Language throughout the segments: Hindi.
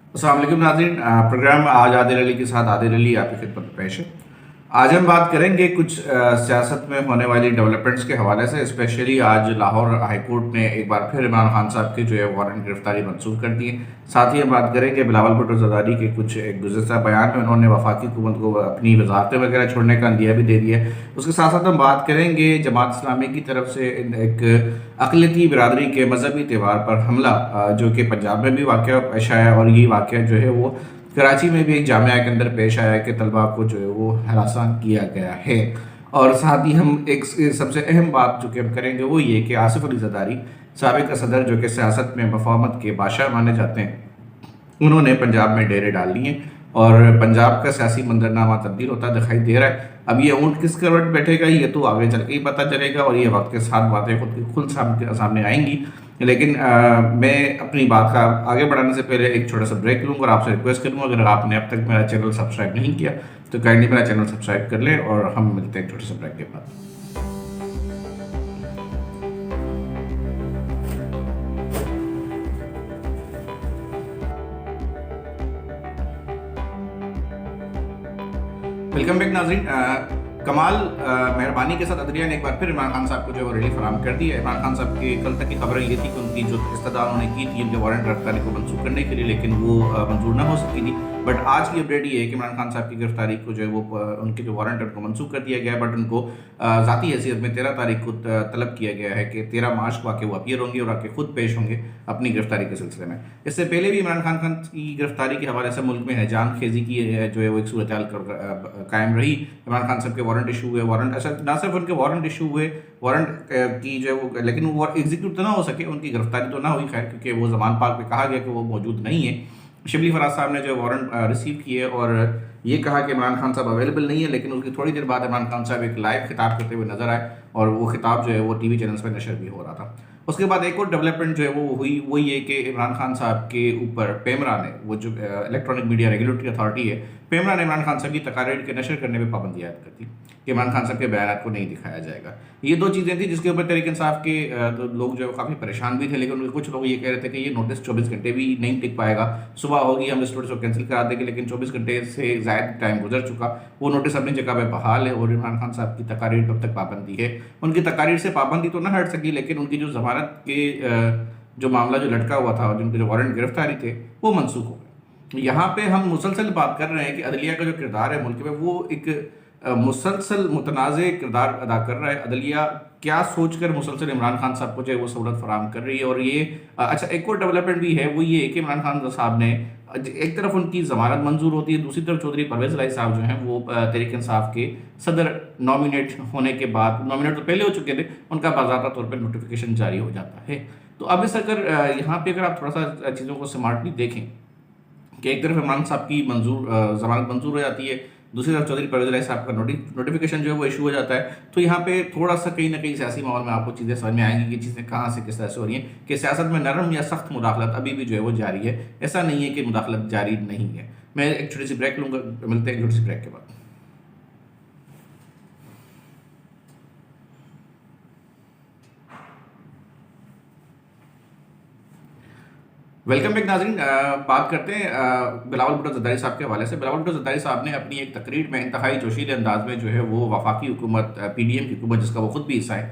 अस्सलाम वालेकुम नाज़रीन। प्रोग्राम आज आदिल अली के साथ आदिल अली आपकी खिदमत में पेश है। आज हम बात करेंगे कुछ सियासत में होने वाली डेवलपमेंट्स के हवाले से। स्पेशली आज लाहौर हाई कोर्ट ने एक बार फिर इमरान खान साहब की जो है वारंट गिरफ्तारी मंसूख कर दी है। साथ ही हम बात करेंगे बिलावल भुट्टो ज़रदारी के कुछ एक गुज़श्ता बयान में उन्होंने वफाकी हुकूमत को अपनी वजारतें वगैरह छोड़ने का अंदिया भी दे दिया है। उसके साथ साथ हम बात करेंगे जमात इस्लामी की तरफ से एक अक़लियती बिरादरी के मजहबी त्यौहार पर हमला, जो कि पंजाब में भी वाक़या पेश आया, और ये वाक़या जो है वो कराची में भी एक जामिया के अंदर पेश आया कि तलबा को जो है वो हरासा किया गया है। और साथ ही हम एक सबसे अहम बात जो कि हम करेंगे वो ये कि आसिफ अली ज़रदारी साबिक़ सदर, जो कि सियासत में मफाहमत के बादशाह माने जाते हैं, उन्होंने पंजाब में डेरे डाल लिए और पंजाब का सियासी मंजरनामा तब्दील होता दिखाई दे रहा है। अब ये ऊँट किस करवट बैठेगा ये तो आगे चल के ही पता चलेगा, और ये वक्त के साथ बातें खुद सामने आएंगी। लेकिन मैं अपनी बात का आगे बढ़ाने से पहले एक छोटा सा ब्रेक लूँगा और आपसे रिक्वेस्ट करूँगा, अगर आपने अब तक मेरा चैनल सब्सक्राइब नहीं किया तो काइंडली मेरा चैनल सब्सक्राइब कर लें, और हम मिलते हैं एक छोटे से ब्रेक के बाद। वेलकम बैक नाज़रीन। कमाल मेहरबानी के साथ अदलिया ने एक बार फिर इमरान खान साहब को जो है वो रिलीफ फराहम कर दी है। इमरान खान साहब की कल तक की खबरें ये थी कि उनकी जो इस्तदा उन्होंने की थी उनके वारंट गिरफ्तारी को मंसूख करने के लिए, लेकिन वो मंजूर ना हो सकी थी। बट आज की अपडेट ये है कि इमरान खान साहब की गिरफ्तारी को जो है वो उनके जो वारंट है उनको मंसूख कर दिया गया है। बट उनको ज़ाती हैसियत में 13 तारीख को तलब किया गया है कि 13 मार्च को आके वो अपीयर होंगे और आके खुद पेश होंगे अपनी गिरफ्तारी के सिलसिले में। इससे पहले भी इमरान खान की गिरफ्तारी के हवाले से मुल्क में हैजान खेजी की जो है वो एक सूरत हाल कायम रही। इमरान खान साहब के वारंट इशू हुए, वारंट अच्छा ना सिर्फ उनके वारंट इशू हुए, वारंट की जो है वो, लेकिन वो एग्जीक्यूट तो ना हो सके, उनकी गिरफ्तारी तो ना हुई खैर, क्योंकि वो जमान पाक में कहा गया कि वो मौजूद नहीं है। शिबली फराज साहब ने जो वारंट रिसीव किए और ये कहा कि इमरान खान साहब अवेलेबल नहीं है, लेकिन उसकी थोड़ी देर बाद इमरान खान साहब एक लाइव खिताब करते हुए नजर आए और वो खिताब जो है वो टीवी चैनल्स पर नशर भी हो रहा था। उसके बाद एक और डेवलपमेंट जो है वो हुई, वो ये कि इमरान खान साहब के ऊपर पेमरा ने, वो जो इलेक्ट्रॉनिक मीडिया रेगुलेटरी अथॉरिटी है, पेमरा ने इमरान खान साहब की तकारीर के नशर करने में पाबंदी आयद कर दी कि इमरान खान साहब के बयान को नहीं दिखाया जाएगा। ये दो चीज़ें थी जिसके ऊपर तहरीक इंसाफ के लोग जो है काफ़ी परेशान भी थे, लेकिन उनके कुछ लोग ये कह रहे थे कि ये नोटिस 24 घंटे भी नहीं टिक पाएगा, सुबह होगी हम इस नोटिस को कैंसिल करा देंगे, लेकिन 24 घंटे से ज़्यादा टाइम गुजर चुका, वो नोटिस अपनी जगह पे बहाल है और इमरान खान साहब की तकारीर कब तक पाबंदी है। उनकी तकारीर से पाबंदी तो ना हट सकी, लेकिन उनकी जो जमानत के जो मामला जो लटका हुआ था और जिनके जो वारंट गिरफ्तारी थे वो मनसूख हो गए। यहाँ पे हम मुसलसल बात कर रहे हैं कि अदलिया का जो किरदार है मुल्क में वो एक मुसलसल मुतनाज़ किरदार अदा कर रहा है। अदलिया क्या सोचकर मुसलसल इमरान खान साहब को जो है वो सहूलत फराहम कर रही है। और ये अच्छा एक और डेवलपमेंट भी है, वो ये कि इमरान खान साहब ने एक तरफ उनकी जमानत मंजूर होती है, दूसरी तरफ चौधरी परवेज़ इलाही साहब जो हैं वो तहरीक इंसाफ के सदर नॉमिनेट होने के बाद, नॉमिनेट तो पहले हो चुके थे, उनका बाज़ाब्ता तौर पर नोटिफिकेशन जारी हो जाता है। तो अब इस अगर यहाँ पे अगर आप थोड़ा सा चीज़ों को स्मार्टली देखें कि एक तरफ इमरान साहब की जमानत मंजूर हो जाती है, दूसरी तरफ चौधरी परवेज़ इलाही साहब का नोटिफिकेशन जो है वो इशू हो जाता है, तो यहाँ पे थोड़ा सा कहीं ना कहीं सियासी माहौल में आपको चीज़ें समझ में आएंगी कि चीज़ें कहाँ से किस तरह से हो रही हैं, कि सियासत में नरम या सख्त मुदाखलत अभी भी जो है वो जारी है। ऐसा नहीं है कि मुदाखलत जारी नहीं है। मैं एक छोटी सी ब्रेक लूँगा, मिलते हैं एक छोटी सी ब्रेक के बाद। वेलकम बैक नाज़रीन। बात करते हैं बिलावल भुट्टो ज़रदारी साहब के हवाले से। बिलावल भुट्टो ज़रदारी साहब ने अपनी एक तकरीर में इंतहाई जोशीले अंदाज में जो है वो वफाकी हुकूमत, PDM की हुकूमत जिसका वो खुद भी हिस्सा है,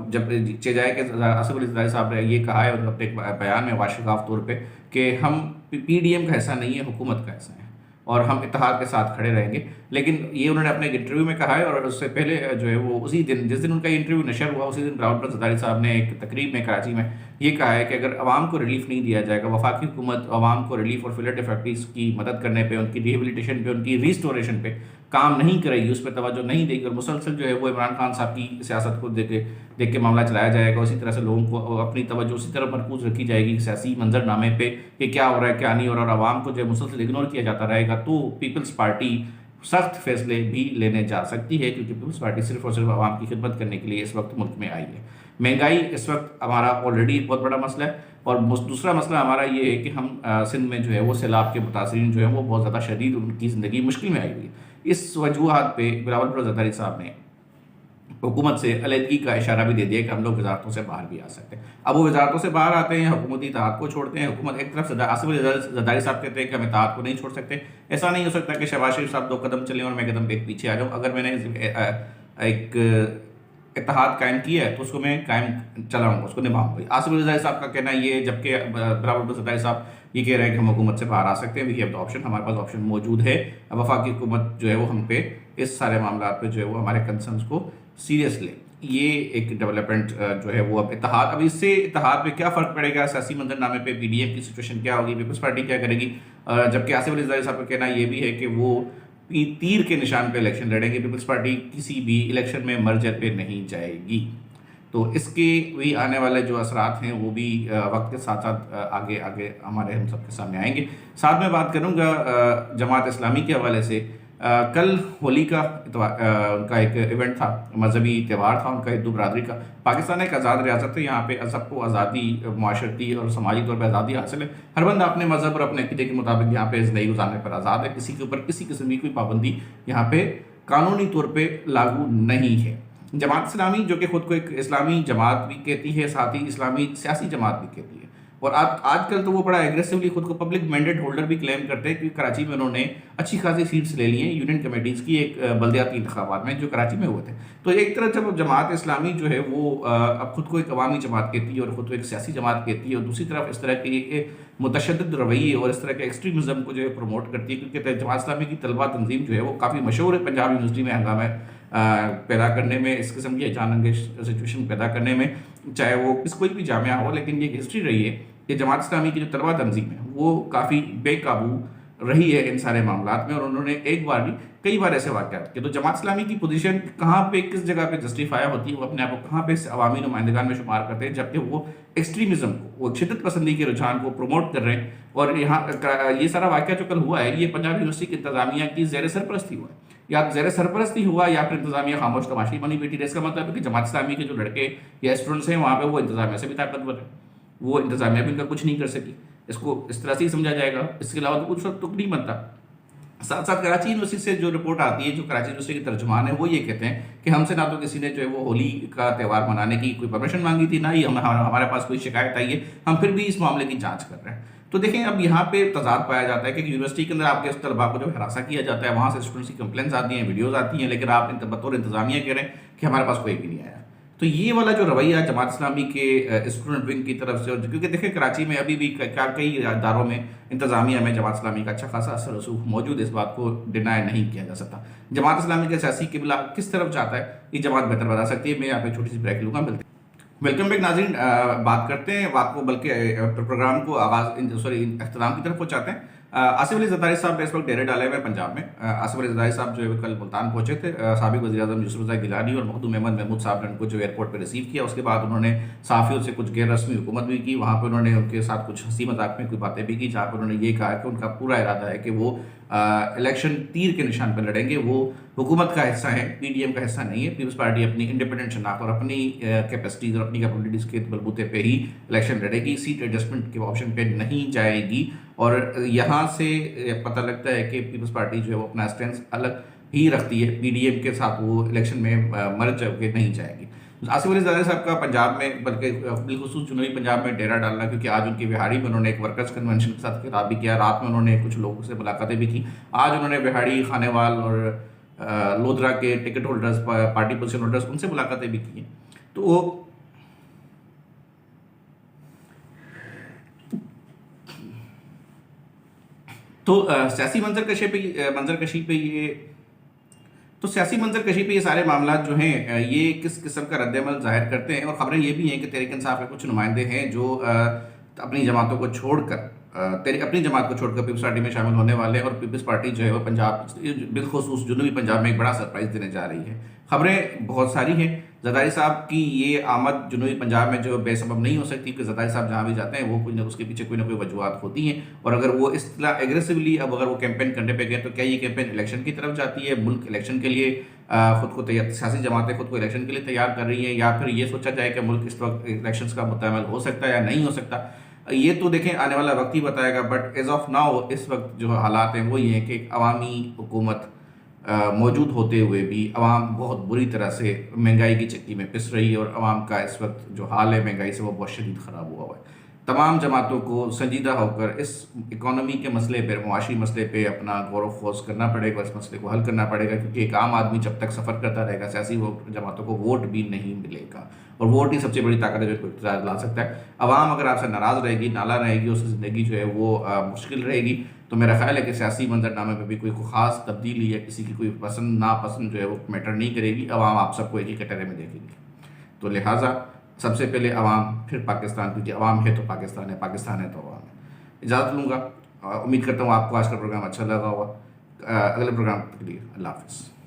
जब चे जाए कि आसिफ अली ज़रदारी साहब ने ये कहा है अपने एक बयान में वाशिकाफ तौर पर कि हम PDM का हिस्सा नहीं है, हुकूमत का हिस्सा है और हम इत्तेहाद के साथ खड़े रहेंगे। लेकिन ये उन्होंने अपने एक इंटरव्यू में कहा है, और उससे पहले जो है वो उसी दिन जिस दिन उनका इंटरव्यू नशर हुआ उसी दिन बिलावल भुट्टो ज़रदारी साहब ने एक तकरीब में कराची में ये कहा है कि अगर आवाम को रिलीफ नहीं दिया जाएगा, वफाकी हुकूमत आवाम को रिलीफ और फिलट फैक्ट्रीज की मदद करने पे, उनकी रिहेबिलिटेशन पे, उनकी रिस्टोरेशन पे काम नहीं करेगी, उस पर तवज्जो नहीं देगी और मुसलसल जो है वो इमरान खान साहब की सियासत को देख के मामला चलाया जाएगा, उसी तरह से लोगों को अपनी तवज्जो उसी तरह मरकूज रखी जाएगी सियासी मंजरनामे पे कि क्या हो रहा है क्या नहीं हो रहा, और आवाम को जो है मुसलसल इग्नोर किया जाता रहेगा, तो पीपल्स पार्टी सख्त फैसले भी लेने जा सकती है, क्योंकि पीपल्स पार्टी सिर्फ और सिर्फ आवाम की खिदमत करने के लिए इस वक्त मुल्क में आई है। महंगाई इस वक्त हमारा ऑलरेडी बहुत बड़ा मसला है, और दूसरा मसला हमारा ये है कि हम सिंध में जो है वो सैलाब के मुतासरीन जो है वो बहुत ज़्यादा शदीद, उनकी ज़िंदगी मुश्किल में आई हुई है। इस वजूहत पे बिलावल भुट्टो ज़रदारी साहब ने हुकूमत से अलहदगी का इशारा भी दे दिया कि हम लोग वजारतों से बाहर भी आ सकते हैं। अब वो वजारतों से बाहर आते हैं, हुकूमती इत्तेहाद को छोड़ते हैं। हुकूमत एक तरफ आसिफ अली जरदारी साहब कहते हैं कि हम इत्तेहाद को नहीं छोड़ सकते। ऐसा नहीं हो सकता कि शहबाज शरीफ साहब 2 कदम चलें और मैं कदम एक पीछे आ जाऊँ। अगर मैंने एक इत्तेहाद कायम किया है तो उसको मैं कायम चलाऊँगा, उसको निभाऊँगा। आसिफ अली जरदारी साहब का कहना है ये, जबकि बराबर जरदारी साहब ये कह रहे हैं कि हम हुकूमत से बाहर आ सकते हैं। वी हैव द ऑप्शन, हमारे पास ऑप्शन मौजूद है। वफाकी हुकूमत जो है वो हम पे इस सारे मामला पे जो है वो हमारे कंसर्न्स को सीरियस ले। ये एक डेवलपमेंट जो है वो अब इत्तेहाद, अब इससे इत्तेहाद पे क्या फ़र्क पड़ेगा, सियासी मंजरनामे पे पीडीएम की सिचुएशन क्या होगी, पीपल्स पार्टी क्या करेगी। जबकि आसिफ अली जरदारी साहब का कहना ये भी है कि वो तीर के निशान पे इलेक्शन लड़ेंगे। पीपल्स पार्टी किसी भी इलेक्शन में मर्जर पे नहीं जाएगी। तो इसके भी आने वाले जो असरात हैं वो भी वक्त के साथ साथ आगे आगे हमारे हम सबके सामने आएंगे। साथ में बात करूँगा जमात इस्लामी के हवाले से। कल होली का उनका एक इवेंट था, मजहबी त्यौहार था उनका, हिंदू बरदरी का। पाकिस्तान एक आज़ाद रियासत है, यहाँ पे सबको आज़ादी, माशरती और समाजी तौर पर आज़ादी हासिल है। हर बंदा अपने मज़हब और अपने अक़ीदे के मुताबिक यहाँ पे ज़िंदगी गुजारने पर आज़ाद है। किसी के ऊपर किसी किस्म की कोई पाबंदी यहाँ पे कानूनी तौर पर लागू नहीं है। जमात इस्लामी जो कि ख़ुद को एक इस्लामी जमात भी कहती है, साथ ही इस्लामी सियासी जमात भी कहती है, और आजकल तो वो बड़ा एग्रेसिवली खुद को पब्लिक मैंडेट होल्डर भी क्लेम करते हैं, क्योंकि कराची में उन्होंने अच्छी खासी सीट्स ले ली हैं यूनियन कमेटीज़ की एक बल्दियाती इंतखाबात में जो कराची में हुए थे। तो एक तरह जब जमात इस्लामी जो है वो अब खुद को एक अवामी जमात कहती है और ख़ुद को एक सियासी जमात कहती है, और दूसरी तरफ इस तरह के मुतशद्दिद रवैये और इस तरह के एक्सट्रीमिज़म को जो है प्रमोट करती है, क्योंकि जमात इस्लामी की तलबा तंजीम जो है वो काफ़ी मशहूर है पंजाब यूनिवर्सिटी में हंगामे पैदा करने में, इस किस्म की जान अंगेज सिचुएशन पैदा करने में, चाहे वो कोई भी जामिया हो। लेकिन ये हिस्ट्री रही है कि जमात इस्लामी की जो तलबा तंजीम है वो काफ़ी बेकाबू रही है इन सारे मामला में, और उन्होंने एक बार नहीं कई बार ऐसे वाक़यात किए। तो जमात इस्लामी की पोजीशन कहाँ पे, किस जगह पे जस्टिफाई होती है, वो अपने आप को कहाँ पे अवामी नुमाइंदगान में शुमार करते हैं, जबकि वो एक्सट्रीमिज़म को, वो शिद्दत पसंदी के रुझान को प्रमोट कर रहे हैं। और यहाँ ये सारा वाक़या जो कल हुआ है ये पंजाब यूनिवर्सिटी की इंतज़ामिया की ज़ेर सरपरस्ती हुआ है, या ज़ेर सरपरस्ती हुआ या फिर इंतज़ामिया खामोश तमाशी बनी बैठी है। इसका मतलब है कि जमात इस्लामी के जो लड़के या स्टूडेंट्स हैं वहाँ पर वो इंतज़ामिया से भी ताकतवर है, वो इंतज़ामिया भी इनका कुछ नहीं कर सकी। इसको इस तरह से ही समझा जाएगा, इसके अलावा तो कुछ तुक नहीं बनता। साथ साथ कराची यूनिवर्सिटी से जो रिपोर्ट आती है, जो कराची यूनिवर्सिटी के तर्जुमान है, वो ये कहते हैं कि हमसे ना तो किसी ने जो है वो होली का त्यौहार मनाने की कोई परमिशन मांगी थी, ना ही हमारे पास कोई शिकायत आई है, हम फिर भी इस मामले की जांच कर रहे हैं। तो देखें, अब यहाँ पे तजाद पाया जाता है कि यूनिवर्सिटी के अंदर आपके उस तलबा को जो हरासा किया जाता है, वहाँ से स्टूडेंट्स की कंप्लेंट्स आती हैं, वीडियोज़ आती हैं, लेकिन आप बतौर इंतज़ामिया कह रहे हैं कि हमारे पास कोई भी नहीं आया। तो ये वाला जो रवैया जमात इस्लामी के स्टूडेंट विंग की तरफ से, क्योंकि देखें कराची में अभी भी कई इदारों में इंतज़ामिया में जमात इस्लामी का अच्छा खासा असर रसूख मौजूद है, इस बात को डिनाई नहीं किया जा सकता। जमात इस्लामी का सियासी किबला किस तरफ जाता है ये जमात बेहतर बता सकती है। मैं यहाँ पे छोटी सी ब्रेक लूँगा, मिलते हैं। वेलकम बैक नाज़रीन, बात करते हैं बात को, बल्कि प्रोग्राम को अख्ताम की तरफ पहुँचाते हैं। आसिफ अली जरदारी साहब ने इस वक्त डेरे डाले हुए पंजाब में। आसिफ अली जरदारी साहब जो है कल मुल्तान पहुंचे थे। साबिक वज़ीर-ए-आज़म यूसुफ रज़ा गिलानी और मखदूम अहमद महमूद साहब ने उनको जो एयरपोर्ट पर रिसीव किया। उसके बाद उन्होंने सहाफ़ियों से कुछ गैर रस्मी हुकूमत भी की। वहाँ पर उन्होंने उनके साथ कुछ हंसी मजाक में कुछ बातें भी की, जहाँ पर उन्होंने ये कहा कि उनका पूरा इरादा है कि वो इलेक्शन तीर के निशान पर लड़ेंगे। वो हुकूमत का हिस्सा है, पीडीएम का हिस्सा नहीं है। पीपल्स पार्टी अपनी इंडिपेंडेंट शनाख्त और अपनी कैपेसिटीज़ और अपनी कैपेबिलिटीज़ के बलबूते पे ही इलेक्शन लड़ेगी, सीट एडजस्टमेंट के ऑप्शन पे नहीं जाएगी। और यहाँ से पता लगता है कि पीपल्स पार्टी जो है वो अपना स्टैंड अलग ही रखती है, पीडीएम के साथ वो इलेक्शन में मर्ज होकर नहीं जाएगी। आसिफ अली जरदारी साहब का पंजाब में, बल्कि बिलखुसूस जुनूबी पंजाब में डेरा डालना, क्योंकि आज उनकी बिहाड़ी में उन्होंने एक वर्कर्स कन्वेंशन के साथ खिताब भी किया, रात में उन्होंने कुछ लोगों से मुलाकातें भी की। आज उन्होंने बिहाड़ी, खानेवाल और लोधरा के ticket holders, party position holders, उनसे मुलाकातें भी की। तो सियासी सियासी मंजरकशी पे ये सारे मामला जो हैं ये किस किस्म का रद्दमल जाहिर करते हैं। और ख़बरें ये भी हैं कि तहरीक इंसाफ के कुछ नुमाइंदे हैं जो अपनी जमातों को छोड़कर अपनी जमात को छोड़कर पीपल्स पार्टी में शामिल होने वाले हैं। और पीपल्स पार्टी जो है वो पंजाब, बिलखुसूस जुनूबी पंजाब में एक बड़ा सरप्राइज़ देने जा रही है। ख़बरें बहुत सारी हैं। जरदारी साहब की ये आमद जुनूबी पंजाब में जो बेसबब नहीं हो सकती, कि जरदारी साहब जहाँ भी जाते हैं वो उसके पीछे कोई ना कोई वजूहत होती हैं। और अगर वो इस तरह एग्रेसिवली अब अगर वो कैंपेन करने पे गए, तो क्या ये कैंपेन इलेक्शन की तरफ जाती है, मुल्क इलेक्शन के लिए ख़ुद को तैयार, सियासी जमातें खुद को इलेक्शन के लिए तैयार कर रही हैं, या फिर ये सोचा जाए कि मुल्क इस वक्त इलेक्शन का मुतअम्मिल हो सकता है या नहीं हो सकता, ये तो देखें आने वाला वक्त ही बताएगा। बट एज ऑफ नाउ इस वक्त जो हालात हैं वो ये हैं कि एक अवामी हुकूमत मौजूद होते हुए भी अवाम बहुत बुरी तरह से महंगाई की चक्की में पिस रही है और अवाम का इस वक्त जो हाल है महंगाई से वो बहुत शदीद ख़राब हुआ है। तमाम जमातों को संजीदा होकर इस इकॉनमी के मसले पर, मुआशी मसले पे अपना गौर व खोज करना पड़ेगा, इस मसले को हल करना पड़ेगा, क्योंकि एक आम आदमी जब तक सफ़र करता रहेगा सियासी जमातों को वोट भी नहीं मिलेगा, और वोट ही सबसे बड़ी ताकत है जो इक़्तिदार ला सकता है। अवाम अगर आपसे नाराज़ रहेगी, नाला रहेगी, उसकी ज़िंदगी जो है वो मुश्किल रहेगी, तो मेरा ख्याल है कि सियासी मंजरनामे में भी कोई ख़ास तब्दीली या किसी की कोई पसंद नापसंद जो है वो मैटर नहीं करेगी। अवाम आप सबको एक ही कटरे में देखेंगे। तो लिहाजा सबसे पहले अवाम, फिर पाकिस्तान, क्योंकि अवाम है तो पाकिस्तान है, पाकिस्तान है तो अवाम है। इजाज़त लूँगा। उम्मीद करता हूँ आपको आज का प्रोग्राम अच्छा लगा होगा। अगले प्रोग्राम के लिए अल्लाह हाफ़िज़।